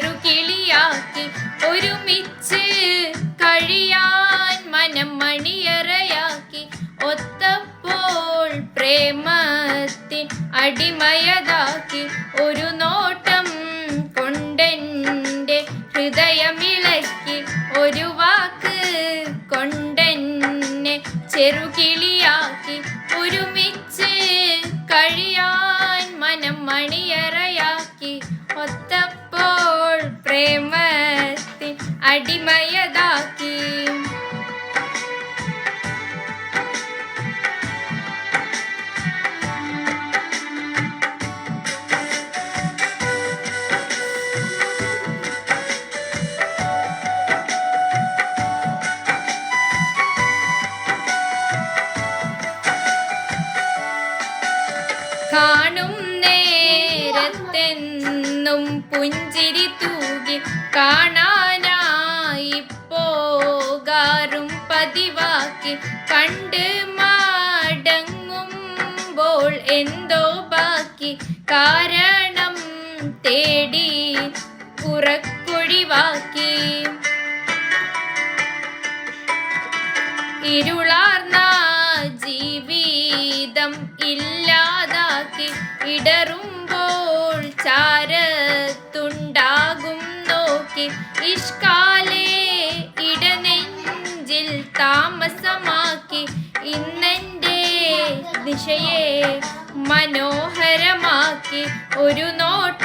ചെറുകിളിയാക്കി ഒരുമിച്ച് കഴിയാൻ മനം മണിയറയാക്കി ഒത്തപ്പോൾ പ്രേമത്തിൻ അടിമയതാക്കി ഒരു നോട്ടം കൊണ്ടെൻ്റെ ഹൃദയമിളക്കി ഒരു വാക്ക് കൊണ്ടെന്നെ ചെറുകിളിയാക്കി ഒരുമിച്ച് കഴിയാൻ മനം മണിയറയാക്കി ഒത്തപ്പോൾ പ്രേമത്തിൻ അടിമയതാക്കി കാണും നേരത്തെന്നും പുഞ്ചിരി തൂകി കാണാനായി പോകാറും പതിവാക്കി കണ്ട് മടങ്ങുമ്പോൾ എന്തോ ബാക്കി കാരണം തേടി പുറക്കൊഴിവാക്കി ഇരുളാർന്ന ജീവിതം ഇല്ലാതാക്കി ഇടറുമ്പോൾ ചാരത്തുണ്ടാകും നോക്കി ഇഷ്കാലേ ഇടനെഞ്ചിൽ താമസമാക്കി ഇന്നെൻ്റെ ദിശയെ മനോഹരമാക്കി ഒരു നോട്ട